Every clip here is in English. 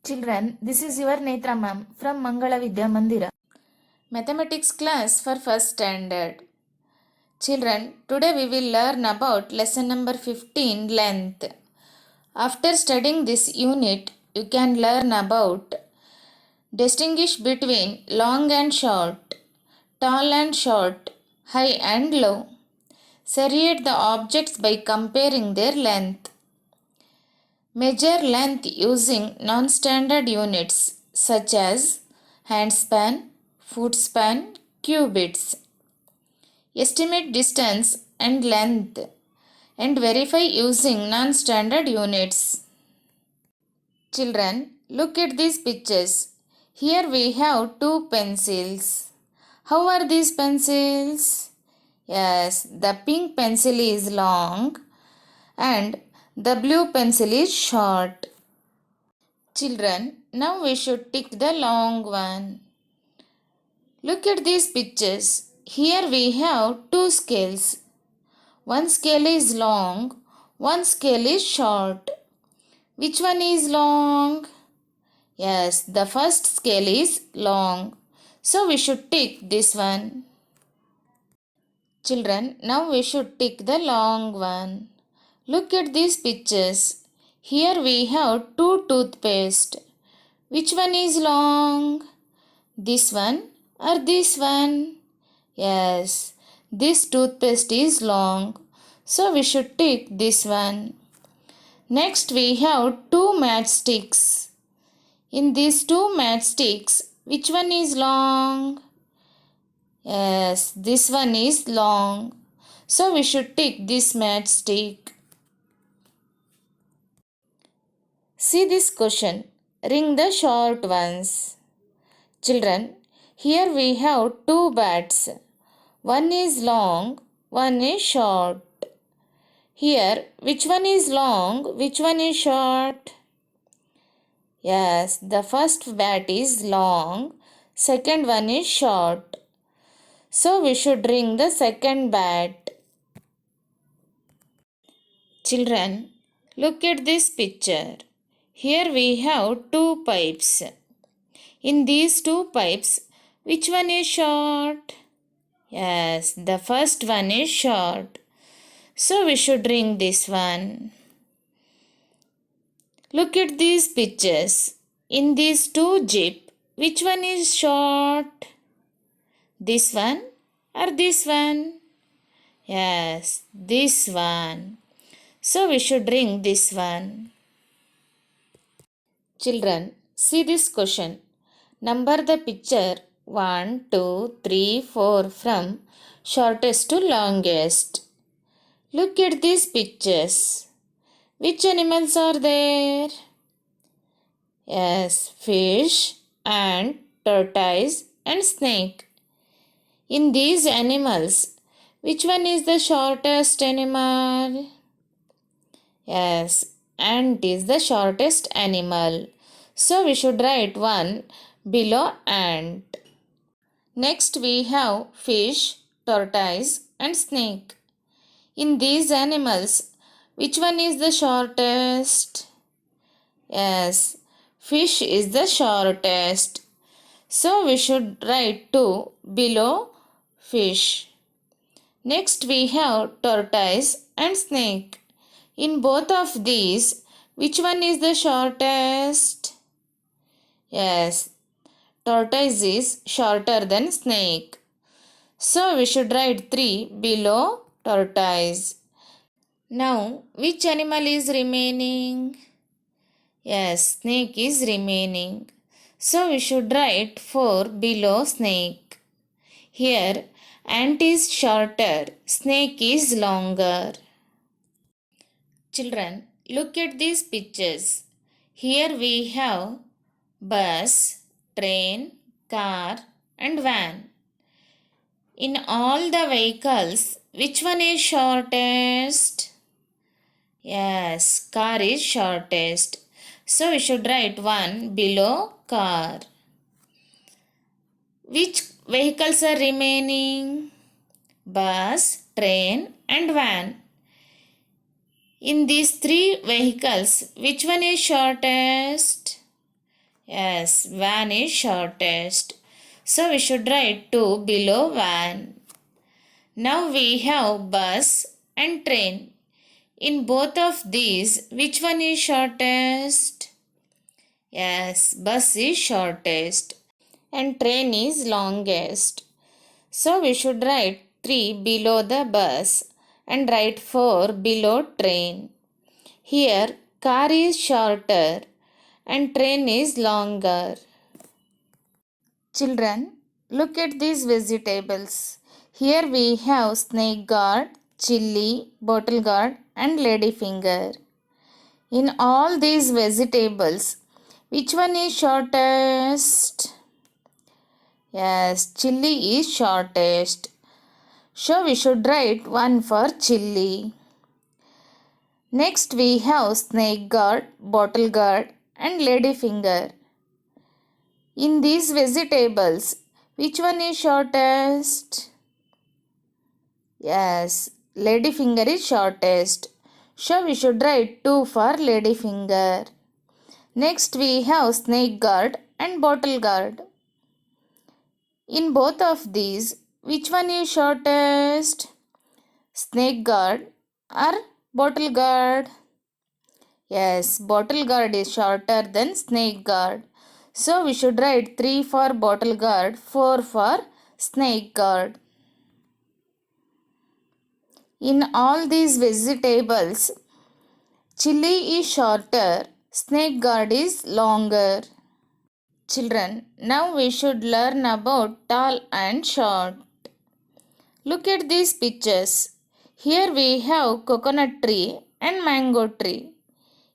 Children, this is your Netra ma'am from Mangala Vidya Mandira. Mathematics class for first standard. Children, today we will learn about lesson number 15, length. After studying this unit, you can learn about distinguish between long and short, tall and short, high and low. Seriate the objects by comparing their length. Measure length using non-standard units such as handspan, footspan, cubits. Estimate distance and length and verify using non-standard units. Children, look at these pictures. Here we have two pencils. How are these pencils? Yes, the pink pencil is long and the blue pencil is short. Children, now we should tick the long one. Look at these pictures. Here we have two scales. One scale is long, one scale is short. Which one is long? Yes, the first scale is long. So we should tick this one. Children, now we should tick the long one. Look at these pictures. Here we have two toothpaste. Which one is long? This one or this one? Yes, this toothpaste is long. So we should tick this one. Next we have two matchsticks. In these two matchsticks, which one is long? Yes, this one is long. So we should tick this matchstick. See this question. Ring the short ones. Children, here we have two bats. One is long, one is short. Here, which one is long, which one is short? Yes, the first bat is long, second one is short. So we should ring the second bat. Children, look at this picture. Here we have two pipes. In these two pipes, which one is short? Yes, the first one is short. So we should ring this one. Look at these pictures. In these two jeep, which one is short? This one or this one? Yes, this one. So we should ring this one. Children, see this question. Number the picture 1, 2, 3, 4 from shortest to longest. Look at these pictures. Which animals are there? Yes, fish, ant, tortoise and snake. In these animals, which one is the shortest animal? Yes, ant is the shortest animal. So we should write one below ant. Next we have fish, tortoise and snake. In these animals, which one is the shortest? Yes, fish is the shortest. So we should write 2 below fish. Next we have tortoise and snake. In both of these, which one is the shortest? Yes, tortoise is shorter than snake. So we should write 3 below tortoise. Now, which animal is remaining? Yes, snake is remaining. So we should write 4 below snake. Here, ant is shorter, snake is longer. Children, look at these pictures. Here we have bus, train, car and van. In all the vehicles, which one is shortest? Yes, car is shortest. So we should write 1 below car. Which vehicles are remaining? Bus, train and van. In these three vehicles, which one is shortest? Yes, van is shortest. So we should write 2 below van. Now we have bus and train. In both of these, which one is shortest? Yes, bus is shortest and train is longest. So we should write 3 below the bus and write 4 below train. Here, car is shorter and train is longer. Children, look at these vegetables. Here we have snake gourd, chilli, bottle gourd and ladyfinger. In all these vegetables, which one is shortest? Yes, chilli is shortest. So we should write 1 for chilli. Next we have snake gourd, bottle gourd and ladyfinger. In these vegetables, which one is shortest? Yes, ladyfinger is shortest. So we should write 2 for ladyfinger. Next we have snake gourd and bottle gourd. In both of these, which one is shortest? Snake gourd or bottle gourd? Yes, bottle gourd is shorter than snake gourd. So we should write 3 for bottle gourd, 4 for snake gourd. In all these vegetables, chilli is shorter, snake gourd is longer. Children, now we should learn about tall and short. Look at these pictures. Here we have coconut tree and mango tree.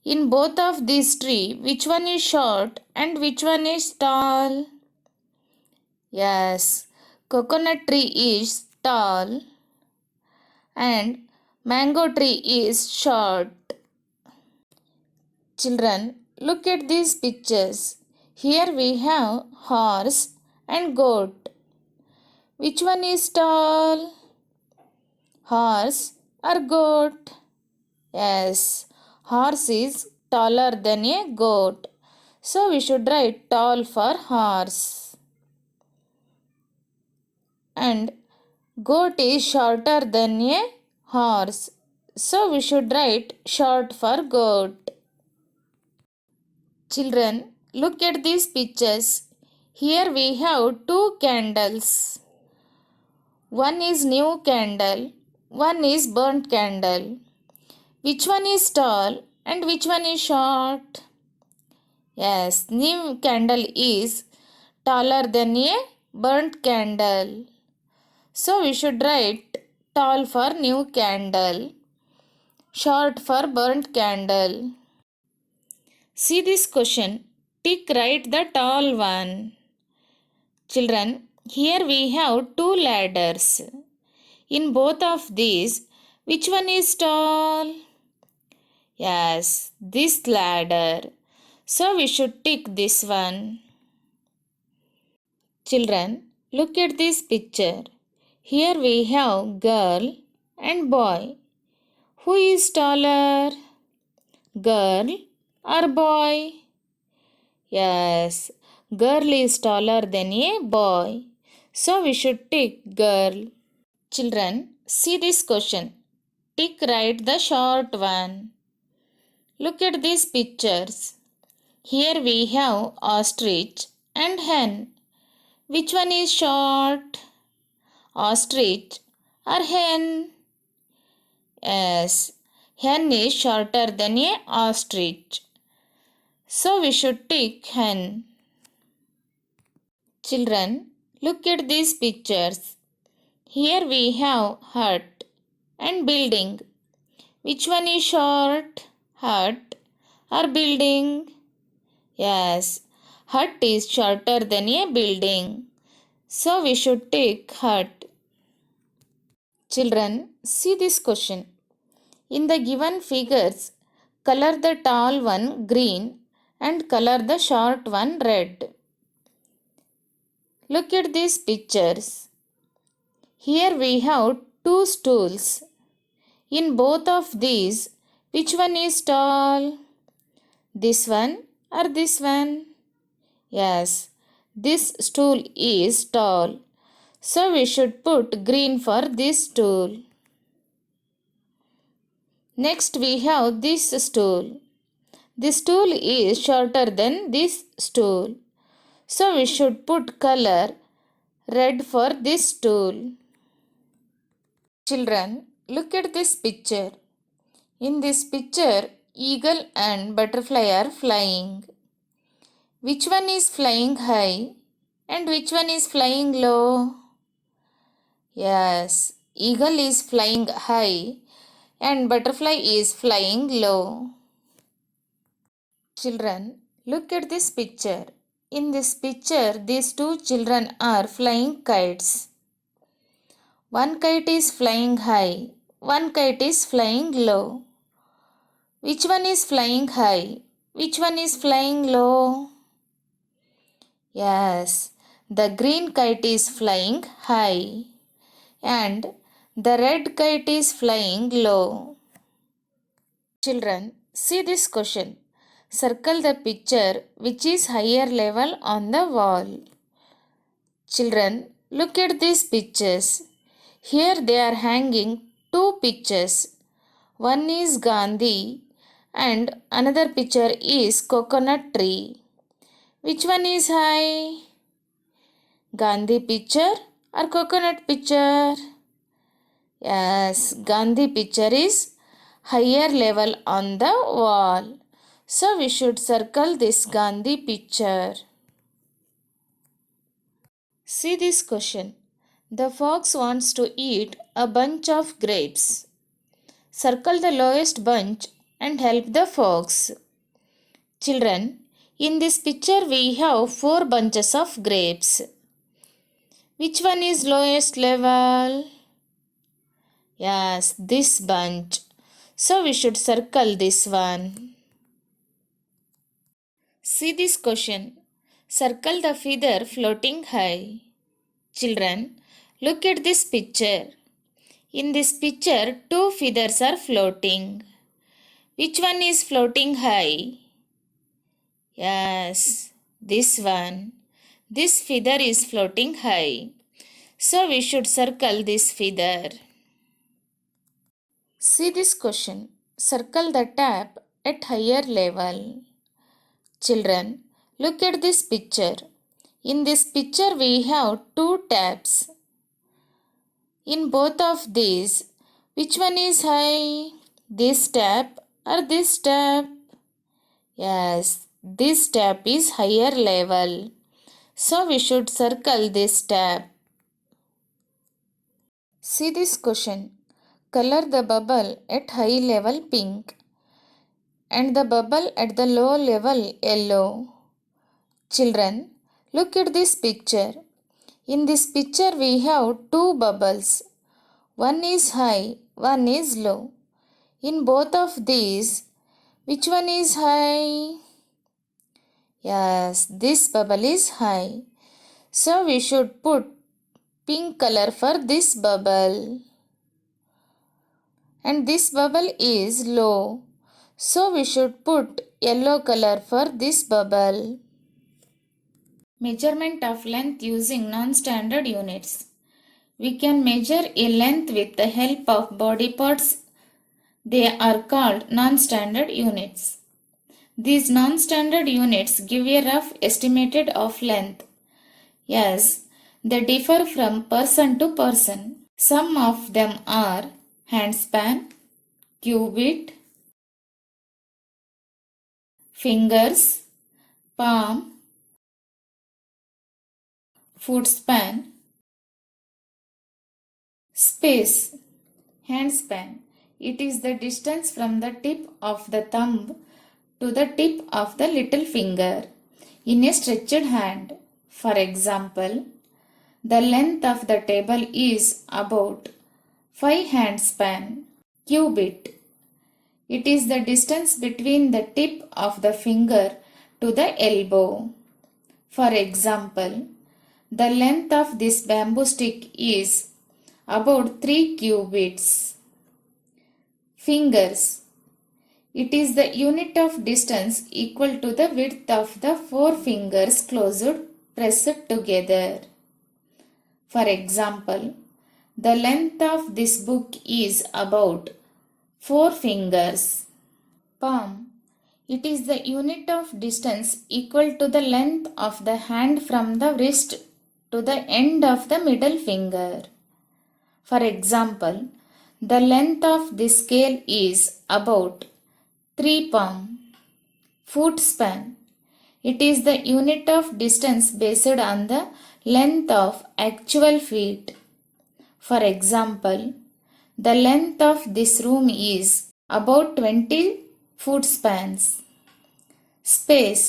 In both of these trees, which one is short and which one is tall? Yes, coconut tree is tall and mango tree is short. Children, look at these pictures. Here we have horse and goat. Which one is tall? Horse or goat? Yes, horse is taller than a goat. So we should write tall for horse. And goat is shorter than a horse. So we should write short for goat. Children, look at these pictures. Here we have 2 candles. One is new candle, one is burnt candle. Which one is tall and which one is short? Yes, new candle is taller than a burnt candle. So we should write tall for new candle, short for burnt candle. See this question. Tick right the tall one. Children, here we have 2 ladders. In both of these, which one is tall? Yes, this ladder. So we should tick this one. Children, look at this picture. Here we have girl and boy. Who is taller? Girl or boy? Yes, girl is taller than a boy. So we should tick girl. Children, see this question. Tick right the short one. Look at these pictures. Here we have ostrich and hen. Which one is short? Ostrich or hen? Yes, hen is shorter than a ostrich. So we should tick hen. Children, look at these pictures. Here we have hut and building. Which one is short? Hut or building? Yes, hut is shorter than a building. So we should take hut. Children, see this question. In the given figures, color the tall one green and color the short one red. Look at these pictures. Here we have 2 stools. In both of these, which one is tall? This one or this one? Yes, this stool is tall. So we should put green for this stool. Next we have this stool. This stool is shorter than this stool. So we should put color red for this stool. Children, look at this picture. In this picture, eagle and butterfly are flying. Which one is flying high and which one is flying low? Yes, eagle is flying high and butterfly is flying low. Children, look at this picture. In this picture, these two children are flying kites. One kite is flying high, one kite is flying low. Which one is flying high? Which one is flying low? Yes, the green kite is flying high and the red kite is flying low. Children, see this question. Circle the picture which is higher level on the wall. Children, look at these pictures. Here they are hanging two pictures. One is Gandhi and another picture is coconut tree. Which one is high? Gandhi picture or coconut picture? Yes, Gandhi picture is higher level on the wall. So we should circle this Gandhi picture. See this question. The fox wants to eat a bunch of grapes. Circle the lowest bunch and help the fox. Children, in this picture we have 4 bunches of grapes. Which one is lowest level? Yes, this bunch. So we should circle this one. See this question. Circle the feather floating high. Children, look at this picture. In this picture, 2 feathers are floating. Which one is floating high? Yes, this one. This feather is floating high. So we should circle this feather. See this question. Circle the tap at higher level. Children, look at this picture. In this picture we have 2 taps. In both of these, which one is high? This tap or this tap? Yes, this tap is higher level. So we should circle this tap. See this question. Color the bubble at high level pink and the bubble at the low level yellow. Children, look at this picture. In this picture we have 2 bubbles. One is high, one is low. In both of these, which one is high? Yes, this bubble is high. So we should put pink color for this bubble. And this bubble is low. So we should put yellow color for this bubble. Measurement of length using non-standard units. We can measure a length with the help of body parts. They are called non-standard units. These non-standard units give a rough estimate of length. Yes, they differ from person to person. Some of them are handspan, cubit, fingers, palm, footspan, space. Handspan. It is the distance from the tip of the thumb to the tip of the little finger in a stretched hand. For example, the length of the table is about 5 handspan. Cubit. It is the distance between the tip of the finger to the elbow. For example, the length of this bamboo stick is about 3 cubits. Fingers. It is the unit of distance equal to the width of the four fingers closed pressed together. For example, the length of this book is about 4 fingers. Palm. It is the unit of distance equal to the length of the hand from the wrist to the end of the middle finger. For example, the length of this scale is about 3 palm. Foot span. It is the unit of distance based on the length of actual feet. For example, the length of this room is about 20 foot spans. Space.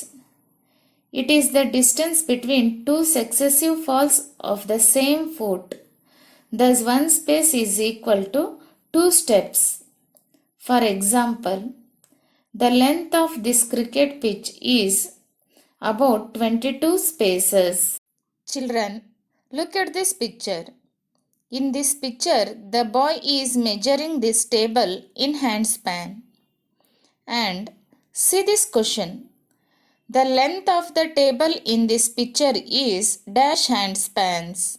It is the distance between two successive falls of the same foot. Thus, one space is equal to 2 steps. For example, the length of this cricket pitch is about 22 spaces. Children, look at this picture. In this picture, the boy is measuring this table in handspan. And see this question. The length of the table in this picture is dash handspans.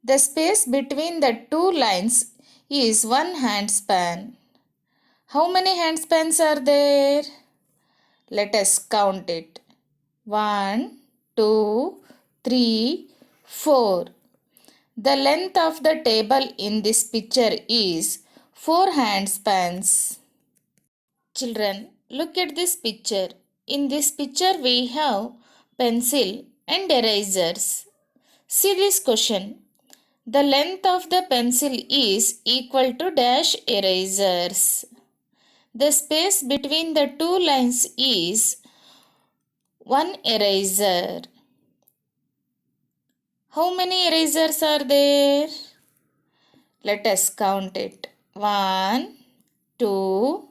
The space between the two lines is 1 handspan. How many handspans are there? Let us count it. 1, 2, 3, 4. The length of the table in this picture is 4 handspans. Children, look at this picture. In this picture we have pencil and erasers. See this question. The length of the pencil is equal to dash erasers. The space between the two lines is 1 eraser. How many erasers are there? Let us count it. 1, 2,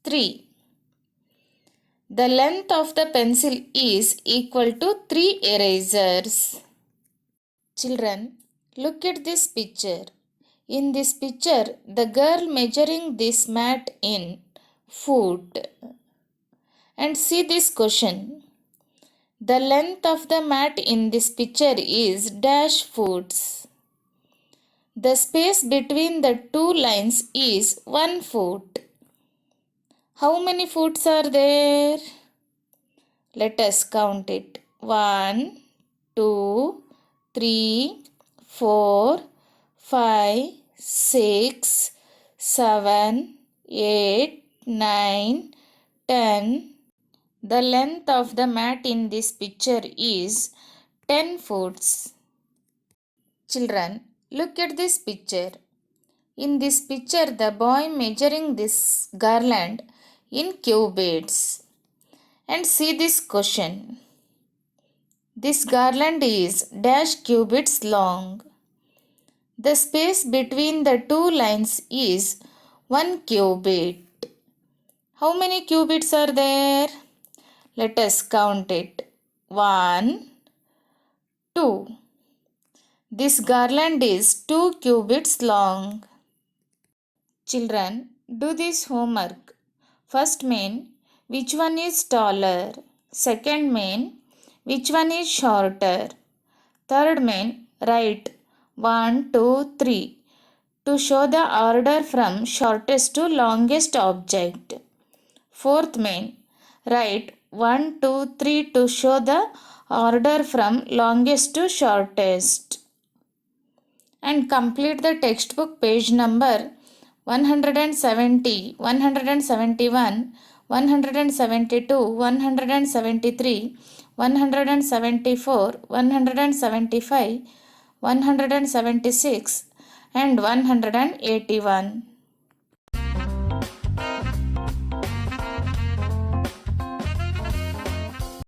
3. The length of the pencil is equal to 3 erasers. Children, look at this picture. In this picture, the girl measuring this mat in foot. And see this question. The length of the mat in this picture is dash foots. The space between the two lines is 1 foot. How many foots are there? Let us count it. 1, 2, 3, 4, 5, 6, 7, 8, 9, 10. The length of the mat in this picture is 10 foots. Children, look at this picture. In this picture, the boy measuring this garland in cubits. And see this question. This garland is dash cubits long. The space between the two lines is 1 cubit. How many cubits are there? Let us count it. 1, 2. This garland is 2 cubits long. Children, do this homework. First main, which one is taller? Second main, which one is shorter? Third main, write 1, 2, 3 to show the order from shortest to longest object. Fourth main, write 1, 2, 3 to show the order from longest to shortest. And complete the textbook page number 170, 171, 172, 173, 174, 175, 176 and 181.